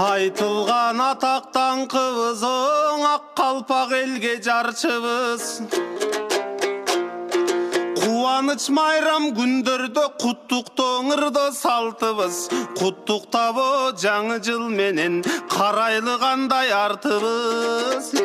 Айтылған атақтан қыбызың, ақ қалпақ елге жарчыбыз. Қуаныч майрам күндерді құттықтоңырды салтыбыз. Құттықтабы жаңы жыл менен қарайлы қандай артыбыз.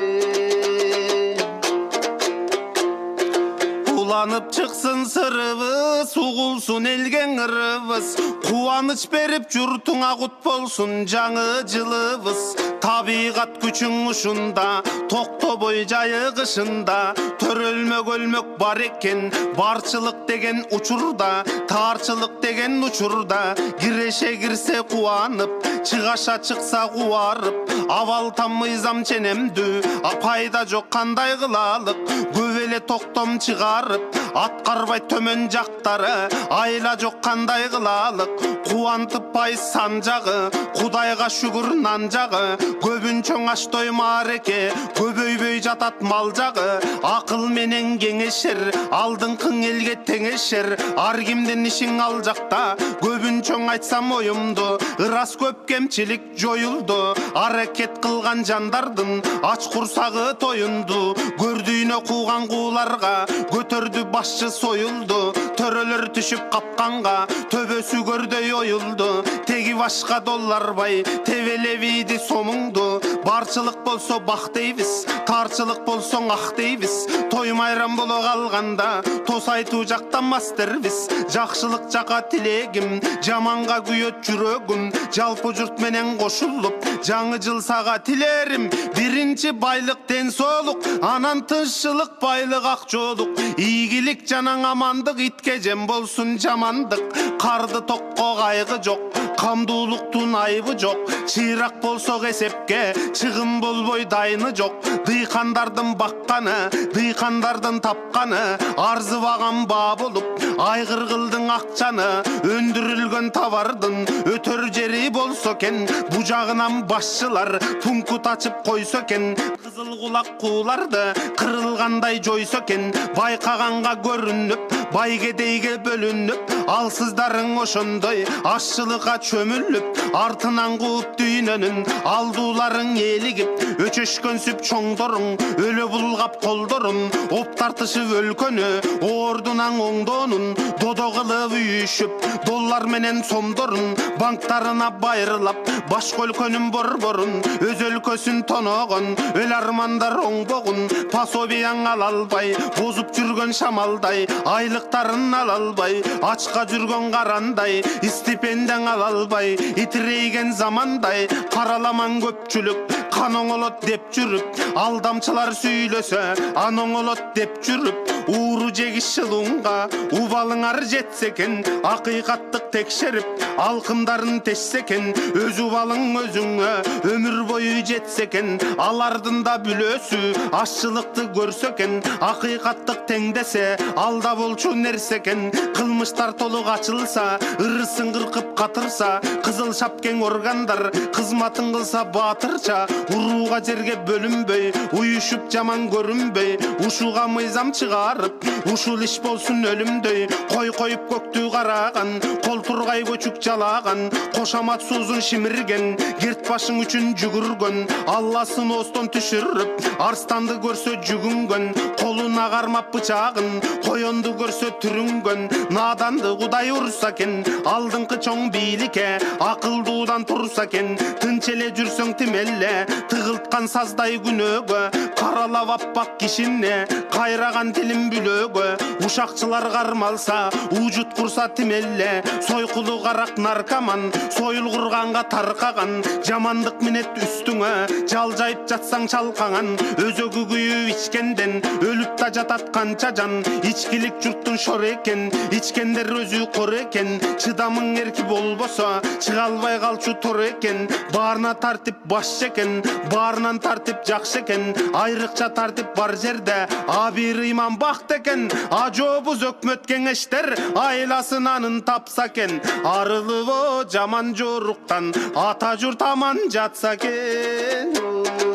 Уланып чықсын сырыбыз, уғылсын елген ырыбыз. Қуаныч беріп жұртыңа құт болсын жаңы жылыбыз. Табиғат күчің ұшында, тоқтобой жайығышында, төрөлмөк өлмөк бар екен, барчылық деген учурда, тарчылық деген учурда. Киреше кирсе қуанып, чыгаша чықса қуарып, авал таммыйзам ченемді, апайда жоқ қандай қылалық, көбеле тоқтом чыгарып, атқарбай төмен жақтары, айла жоқ қандай қылалық, қуантып пай сан жағы, құдайға шүгір нан жағы, көбінчөң аштой мареке, көбөйбөй жатат мал жағы, ақыл менен кеңешер, алдыңқың елге теңешер, ар кимдин ишиң ал жақта, көбінчөң айтсам ойымды, ырас көп кемчилик жоюлду, аракет кылган жандардын ач курсагы тоюнду, көрдүйнө кууган кууларга көтөрдү башчы союлду, төрөлөр түшүп капканга төбөсү көрдөй оюлду, теги башка долларбай тебелебийди сомуңду, барчылык болсо бак дейбиз, тарчылык болсоң ак дейбиз, той майрам боло калганда тос айтуу жактанмас дербиз, жакшылык жака тилегим, жаманга күйөт жүрөгүм, жалпы журт менен кошулуп жаңы жыл сага тилерим, биринчи байлык ден соолук, анан тынччылык байлык ак жоолук, ийгилик жанаң амандык, итке жем болсун жамандык, карды токко кайгы жок, камдуулуктун айыбы жок, чыйрак болсо эсепке чыгым болбой дайыны жок, дыйкандардын бакканы, дыйкандардын тапканы, арзыбаган баа болуп, айгыр кылдың акчаны, өндүрүлгөн товардын өтөр жери болсо экен, бужагынан башчылар пункут ачып койсо экен, кызыл кулак кууларды кырылгандай жойсо экен, байкаганга көрүнүп, байгедейге бөлүнүп, алсыздарың ошондой ашчылыкка чөмүлүп, артынан кууп дүйнөнүн алдууларың элигип, өчөшкөнсүп чоңдоруң өлө булгап колдорун, оп тартышып өлкөнү ордунан оңдонун, додо кылып үйүшүп, доллар менен сомдорун банктарына байрылап, башка өлкөнүн борборун өз өлкөсүн тоногон, өл армандар оңбогун, пособияң ала албай, бозуп жүргөн шамалдай, айлыктарын ала албай, ачка жүргөн карандай, стипендияң ала албай, итирейген замандай, караламан көпчүлүк кан оңолот деп жүрүп, алдамчылар сүйлөсө ан оңолот деп жүрүп, ууру жегиш жылуңга убалыңар жетсе экен, акыйкаттык текшерип алкымдарын тешсе экен, өз убалың өзүңө өмүр бою жетсе экен, алардын да бүлөсү ашчылыкты көрсө экен, акыйкаттык теңдесе алда болчу нерсе экен, кылмыштар толук ачылса, ырысын кыркып катырса, кызыл шапкең органдар кызматын кылса баатырча, урууга жерге бөлүнбөй, уюшуп жаман көрүнбөй, ушуга мыйзам чыгарып, ушул иш болсун өлүмдөй, кой коюп көктү караган, кол тургай көчүк жалаган, кошамат суузун шимирген, керт башың үчүн жүгүргөн, алласын остон түшүрүп, арстанды көрсө жүгүнгөн, колуна кармап бычагын, коёнду көрсө түрүнгөн, наданды кудай урса экен, алдыңкы чоң бийликке акылдуудан турса экен, тынч эле жүрсөң тимелле, тыгылткан саздай күнөөгө, каралап аппак кишине, кайраган тилин бүлөөгө, ушакчылар кармалса, уужут курса тимелле, сойкулу карак наркоман, союл курганга таркаган, жамандык минет үстүңө, жалжайып жатсаң чалкаңан, өзөгү күйүп ичкенден өлүп да жатат канча жан, ичкилик журттун шор экен, ичкендер өзү кор экен, чыдамың эрки болбосо чыга албай калчу тор экен, баарына тартип башчы экен, баарынан тартип жакшы экен, айрыкча тартип бар жерде абир ыйман бакты экен, ажообуз өкмөт кеңештер айласын анын тапса экен, арылыбы жаман жоруктан ата журт аман жатса экен.